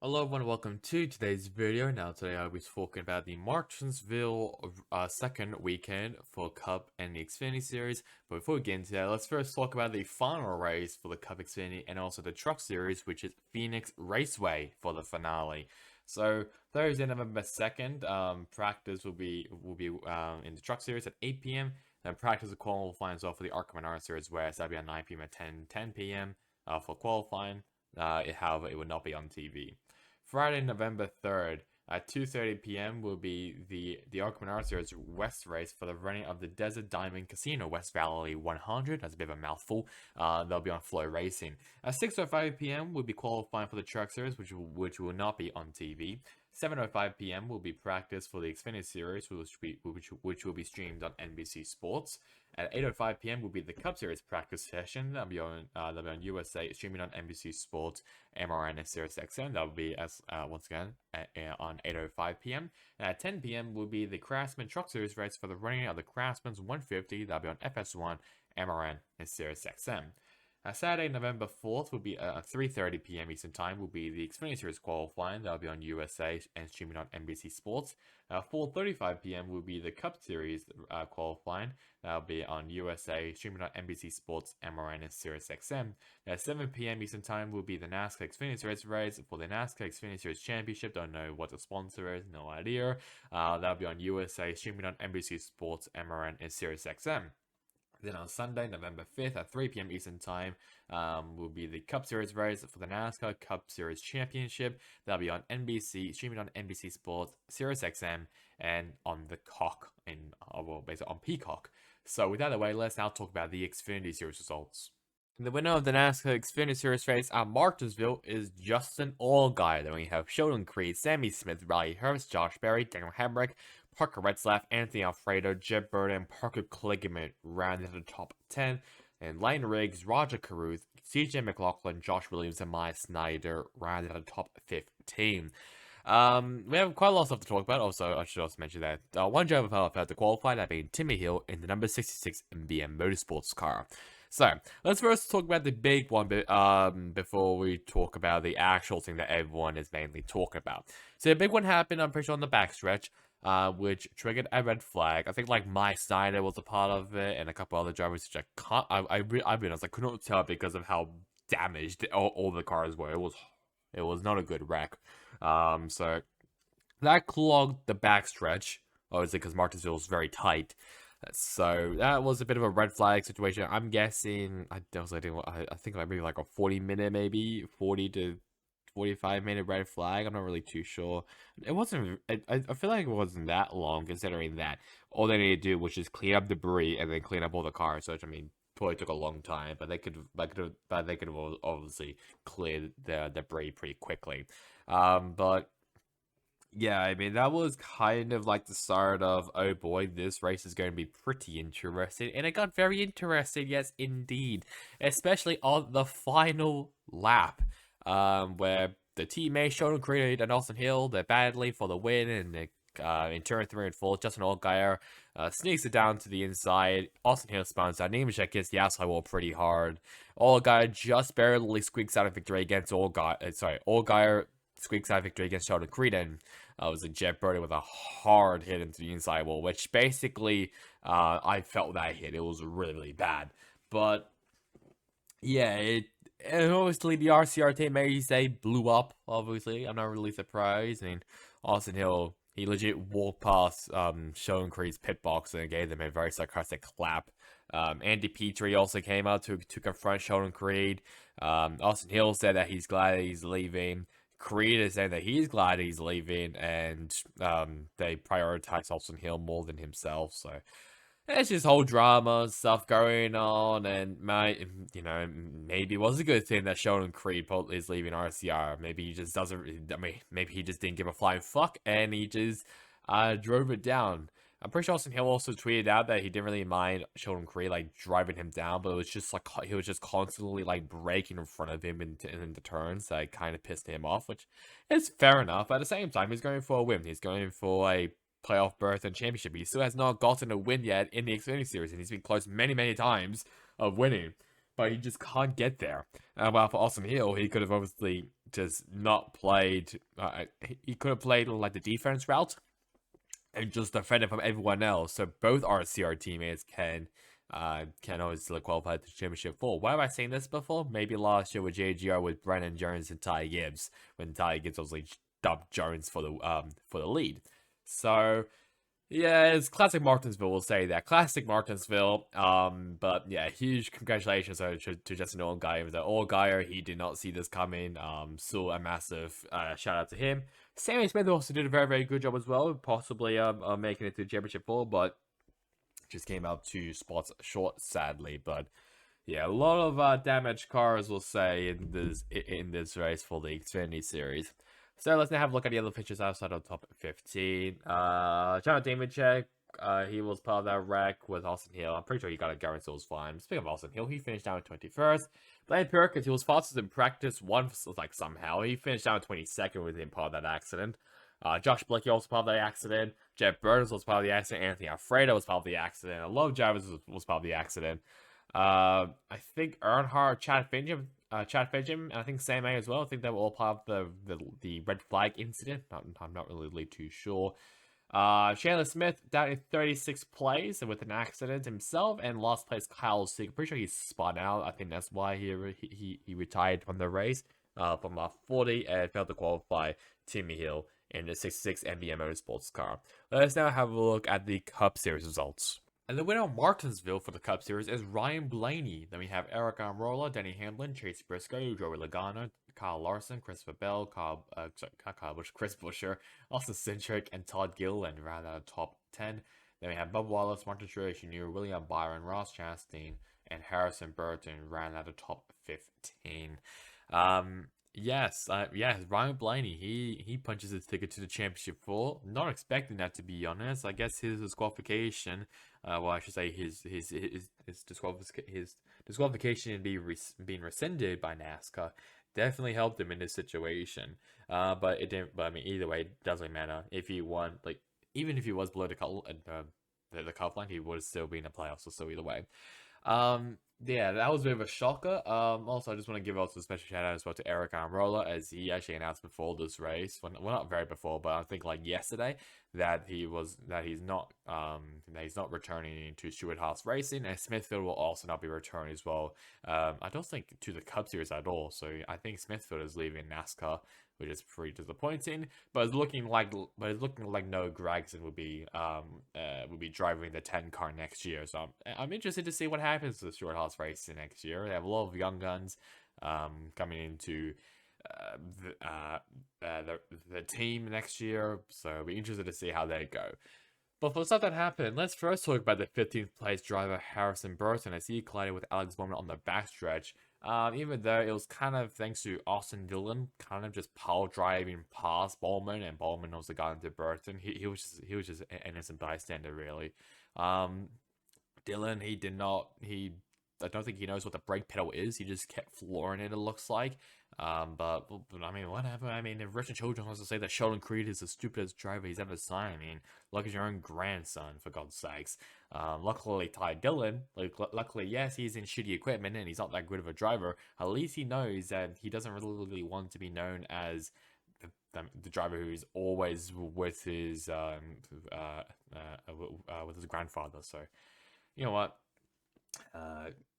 Hello everyone, welcome to today's video. Now today I'll be talking about the Martinsville second weekend for Cup and the Xfinity Series. But before we get into that, let's first talk about the final race for the Cup Xfinity and also the Truck Series, which is Phoenix Raceway for the finale. So Thursday, November 2nd, practice will be in the Truck Series at 8 p.m. Then practice of qualifying as well for the ARC Series, where that'll be at 9 p.m. at 10 p.m. For qualifying. However, it will not be on TV. Friday, November 3rd at 2:30 p.m. will be the Arc Series West race for the running of the Desert Diamond Casino West Valley 100. That's a bit of a mouthful. They'll be on Flow Racing. At 6:05 p.m. will be qualifying for the Truck Series, which will not be on TV. 7:05 p.m. will be practice for the Xfinity Series, which will be streamed on NBC Sports. At 8:05 p.m. will be the Cup Series practice session. That'll be on USA, streaming on NBC Sports, MRN, and Sirius XM. That'll be once again on 8:05 p.m. And at 10 p.m. will be the Craftsman Truck Series race for the running of the Craftsman's 150. That'll be on FS1, MRN, and Sirius XM. Saturday, November 4th will be at 3:30 p.m. Eastern Time will be the Xfinity Series qualifying. That'll be on USA and streaming on NBC Sports. 4:35 p.m. will be the Cup Series qualifying. That'll be on USA, streaming on NBC Sports, MRN, and Sirius XM. At 7 p.m. Eastern Time will be the NASCAR Xfinity Series race for the NASCAR Xfinity Series Championship. Don't know what the sponsor is, no idea. That'll be on USA, streaming on NBC Sports, MRN, and Sirius XM. Then on Sunday, November 5th at 3 p.m. Eastern Time will be the Cup Series race for the NASCAR Cup Series Championship. That'll be on NBC, streaming on NBC Sports, Sirius XM, and on the Cock, basically on Peacock. So with that out of the way, let's now talk about the Xfinity Series results. The winner of the NASCAR Xfinity Series race at Martinsville is Justin Allgaier. Then we have Sheldon Creed, Sammy Smith, Riley Hurst, Josh Berry, Daniel Hemrick, Parker Retzlaff, Anthony Alfredo, Jeb Burton, and Parker Kligerman rounded the top 10. And Lane Riggs, Roger Caruth, CJ McLaughlin, Josh Williams, and Maya Snyder rounded the top 15. We have quite a lot of stuff to talk about. Also, I should also mention that one driver failed to qualify, that being Timmy Hill in the number 66 MBM Motorsports car. So, let's first talk about the big one before we talk about the actual thing that everyone is mainly talking about. So, the big one happened, I'm pretty sure, on the backstretch, which triggered a red flag. I think, like, Mike Snyder was a part of it, and a couple other drivers, which I realized I couldn't tell because of how damaged all the cars were. It was not a good wreck. So, that clogged the backstretch, obviously, because Martinsville was very tight. So that was a bit of a red flag situation. I'm guessing I think like maybe like a 40-minute, maybe 40 to 45-minute red flag. I'm not really too sure. It wasn't. I feel like it wasn't that long, considering that all they needed to do was just clean up debris and then clean up all the cars. Which, I mean, probably took a long time, but they could have obviously cleared the debris pretty quickly. But yeah, I mean, that was kind of like the start of, oh boy, this race is going to be pretty interesting. And it got very interesting, yes, indeed. Especially on the final lap, where the teammates, Sheldon Creed and Austin Hill, they're battling for the win. And in turn 3 and 4, Justin Allgaier sneaks it down to the inside. Austin Hill spawns out. Nemechek hits the outside wall pretty hard. Allgaier just barely squeaks out a victory against Allgaier squeaks out victory against Sheldon Creed, and was a Jeb Burton with a hard hit into the inside wall, which basically, I felt that hit. It was really, really bad. But, yeah, and obviously the RCR team, maybe say, blew up, obviously. I'm not really surprised. I mean, Austin Hill, he legit walked past Sheldon Creed's pit box and gave them a very sarcastic clap. Andy Petrie also came out to confront Sheldon Creed. Austin Hill said that he's glad he's leaving. Creed is saying that he's glad he's leaving, and they prioritize Austin Hill more than himself. So it's just whole drama stuff going on, and maybe it was a good thing that Sheldon Creed is leaving RCR. Maybe he just doesn't. I mean, maybe he just didn't give a flying fuck, and he just drove it down. I'm pretty sure Austin Hill also tweeted out that he didn't really mind Sheldon Creed like driving him down, but it was just like he was just constantly like braking in front of him in the turns. So it kind of pissed him off, which is fair enough. But at the same time, he's going for a win. He's going for a playoff berth and championship. He still has not gotten a win yet in the Xfinity Series, and he's been close many, many times of winning, but he just can't get there. While for Austin Hill, he could have obviously just not played. He could have played like the defense route and just defended from everyone else. So both RCR teammates can always still qualify to the championship four. Why have I seen this before? Maybe last year with JGR with Brennan Jones and Ty Gibbs, when Ty Gibbs obviously dubbed Jones for the lead. So yeah, it's classic Martinsville. We'll say that classic Martinsville. But yeah, huge congratulations to Justin Allgaier. The Allgaier, he did not see this coming. So a massive shout out to him. Sammy Smith also did a very, very good job as well, possibly making it to the championship four, but just came out 2 spots short, sadly. But yeah, a lot of damaged cars, we'll say, in this race for the Xfinity series. So let's now have a look at the other features outside of the top 15. John Demicek, he was part of that wreck with Austin Hill. I'm pretty sure he got a guarantee, so it was fine. Speaking of Austin Hill, he finished down in 21st. Blaine Perkins, he was fastest in practice once, like somehow. He finished down in 22nd with him part of that accident. Josh Blicky also part of the accident. Jeff Burns was part of the accident. Anthony Alfredo was part of the accident. A lot of Jarvis was part of the accident. I think Earnhardt, Chad Fincham, and I think Sam A as well. I think they were all part of the red flag incident. I'm not really too sure. Chandler Smith down in 36th place with an accident himself, and last place Kyle Sieg. Pretty sure he's spun out. I think that's why he retired from the race from 40 and failed to qualify. Timmy Hill in the 66 NBM Motorsports car. Let's now have a look at the Cup Series results. And the winner of Martinsville for the Cup Series is Ryan Blaney. Then we have Eric Almirola, Denny Hamlin, Chase Briscoe, Joey Logano, Kyle Larson, Christopher Bell, Chris Buescher, Austin Cindric, and Todd Gilliland round out the top 10. Then we have Bubba Wallace, Martin Truex Jr., William Byron, Ross Chastain, and Harrison Burton round out the top 15. Yes, Ryan Blaney, he punches his ticket to the championship four. Not expecting that, to be honest. I guess his disqualification, well, I should say his disqualification being rescinded by NASCAR definitely helped him in this situation. But it didn't. But I mean, either way, it doesn't matter if he won. Like, even if he was below the cup line, he would have still been in the playoffs. So either way. Yeah, that was a bit of a shocker. Also, I just want to give also a special shout out as well to Eric Almirola, as he actually announced before this race, well, not very before, but I think like yesterday, that he's not returning to Stewart Haas Racing, and Smithfield will also not be returning as well. I don't think to the Cup Series at all. So I think Smithfield is leaving NASCAR, which is pretty disappointing. But it's looking like Noah Gragson will be driving the 10 car next year. So I'm interested to see what happens to the Stewart Haas Racing next year. They have a lot of young guns coming into the team next year, so I'll be interested to see how they go. But for stuff that happened, let's first talk about the 15th place driver Harrison Burton, as he collided with Alex Bowman on the backstretch. Even though it was kind of thanks to Austin Dillon kind of just power driving past Bowman, and Bowman also got into Burton. He was just an innocent bystander, really. Dillon, I don't think he knows what the brake pedal is. He just kept flooring it looks like. But I mean, whatever. I mean, if Richard Children wants to say that Sheldon Creed is the stupidest driver he's ever seen, I mean, look at your own grandson, for God's sakes. Luckily, Ty Dillon, luckily, yes, he's in shitty equipment and he's not that good of a driver. At least he knows that he doesn't really want to be known as the driver who's always with his grandfather. So, you know what?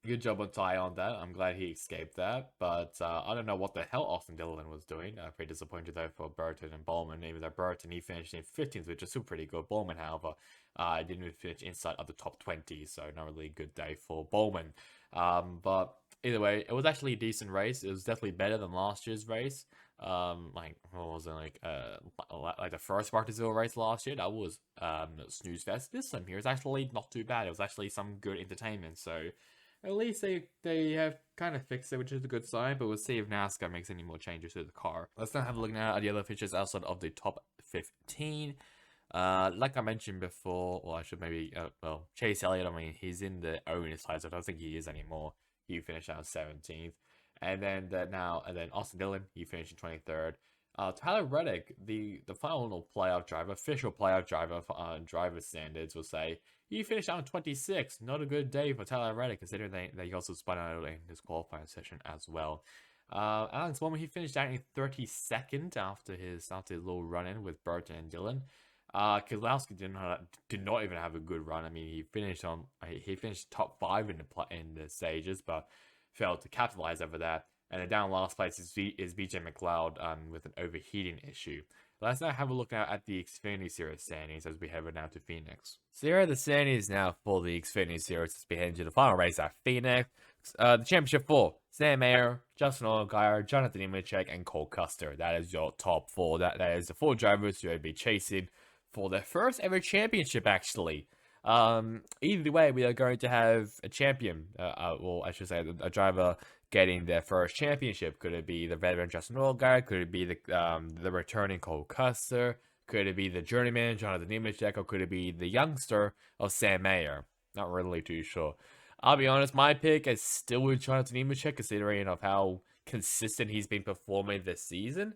Good job on Ty on that. I'm glad he escaped that. But I don't know what the hell Austin Dillon was doing. I'm pretty disappointed though for Burton and Bowman. Even though Burton, he finished in 15th, which is still pretty good. Bowman, however, didn't finish inside of the top 20, so not really a good day for Bowman. But either way, it was actually a decent race. It was definitely better than last year's race. Like, what was it, like the first Martinsville race last year? That was snooze fest. This time here is actually not too bad. It was actually some good entertainment. So at least they have kind of fixed it, which is a good sign. But we'll see if NASCAR makes any more changes to the car. Let's now have a look now at the other features outside of the top 15. Like I mentioned before, well, I should maybe, Chase Elliott, I mean, he's in the owner's side, so I don't think he is anymore. He finished out 17th. And then Austin Dillon, he finished in 23rd. Tyler Reddick, the final playoff driver, official playoff driver for driver standards, will say, he finished out in 26th. Not a good day for Tyler Reddick, considering that he also spun out in his qualifying session as well. Alex Bowman, he finished out in 32nd after his little run in with Burton and Dillon. Keselowski did not even have a good run. I mean, he finished top 5 in the stages, but failed to capitalize over that. And then down last place is BJ McLeod with an overheating issue. Let's now have a look now at the Xfinity Series standings as we head now to Phoenix. So here are the standings now for the Xfinity Series as we head into the final race at Phoenix. The championship for Sam Mayer, Justin Allgaier, Jonathan Nemechek, and Cole Custer. That is your top 4. That is the 4 drivers who will be chasing for their first ever championship, actually. Either way, we are going to have a champion, well, I should say, a driver getting their first championship. Could it be the veteran Justin Allgaier? Could it be the returning Cole Custer? Could it be the journeyman Jonathan Nemechek? Or could it be the youngster of Sam Mayer? Not really too sure. I'll be honest, my pick is still with Jonathan Nemechek, considering of how consistent he's been performing this season.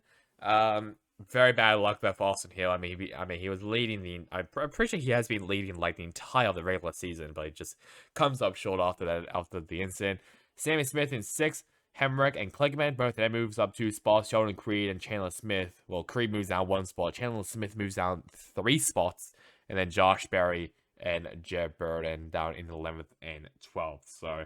Very bad luck with Austin Hill. I mean, he was leading I'm pretty sure he has been leading like the entire of the regular season, but he just comes up short after the incident. Sammy Smith in 6th, Hemrick and Kligerman, both of them moves up 2 spots. Sheldon Creed and Chandler Smith. Well, Creed moves down 1 spot. Chandler Smith moves down 3 spots. And then Josh Berry and Jeb Burden down in 11th and 12th. So,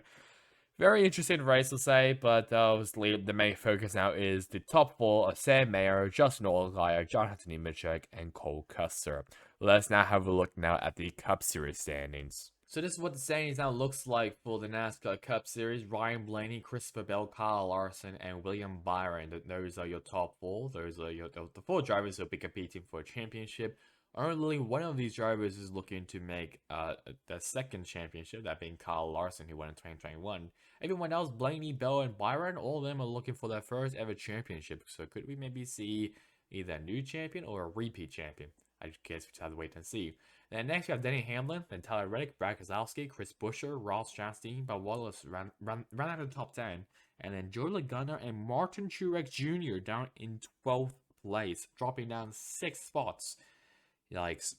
very interesting race to say, but obviously the main focus now is the top 4 of Sam Mayer, Justin Allgaier, Jonathan Nemechek, and Cole Custer. Let's now have a look now at the Cup Series standings. So this is what the standings now looks like for the NASCAR Cup Series. Ryan Blaney, Christopher Bell, Kyle Larson, and William Byron. Those are your top 4. Those are the 4 drivers who will be competing for a championship. Only one of these drivers is looking to make the second championship, that being Kyle Larson, who won in 2021. Everyone else, Blaney, Bell, and Byron, all of them are looking for their first ever championship. So could we maybe see either a new champion or a repeat champion? I guess we just have to wait and see. Then next we have Denny Hamlin, then Tyler Reddick, Brad Keselowski, Chris Buescher, Ross Chastain, but Wallace ran out of the top 10. And then Joe Logano and Martin Truex Jr. down in 12th place, dropping down 6 spots. Yikes.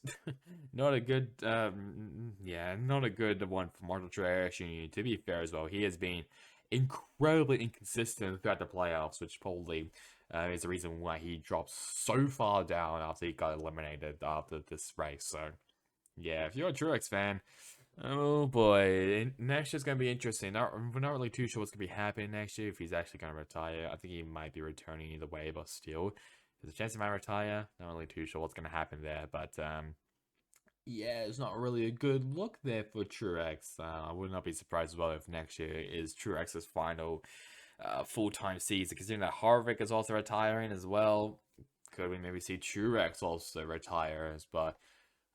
Not a good, not a good one for Martin Truex Jr. To be fair as well, he has been incredibly inconsistent throughout the playoffs, which probably is the reason why he dropped so far down after he got eliminated after this race. So, yeah, if you're a Truex fan, oh boy, next year's going to be interesting. We're not really too sure what's going to be happening next year, if he's actually going to retire. I think he might be returning either way, but still, there's a chance he might retire. Not really too sure what's going to happen there, but yeah, it's not really a good look there for Truex. I would not be surprised as well if next year is Truex's final full-time season, considering that Harvick is also retiring as well. Could we maybe see Truex also retire? But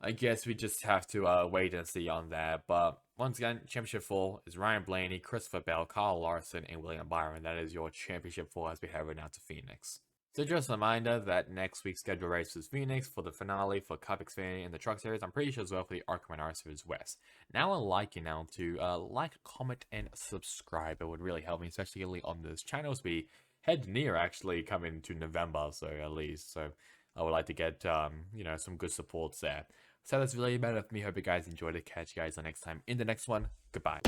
I guess we just have to wait and see on that. But once again, Championship 4 is Ryan Blaney, Christopher Bell, Kyle Larson, and William Byron. That is your Championship 4 as we head right now to Phoenix. So just a reminder that next week's scheduled race is Phoenix for the finale for Cup, Xfinity, and the Truck Series. I'm pretty sure as well for the ARCA and R Series West. Now I'd like you now to like, comment, and subscribe. It would really help me, especially on this channel as we head near actually coming to November, so at least. So I would like to get, some good supports there. So that's really about it for me. Hope you guys enjoyed it. Catch you guys next time in the next one. Goodbye.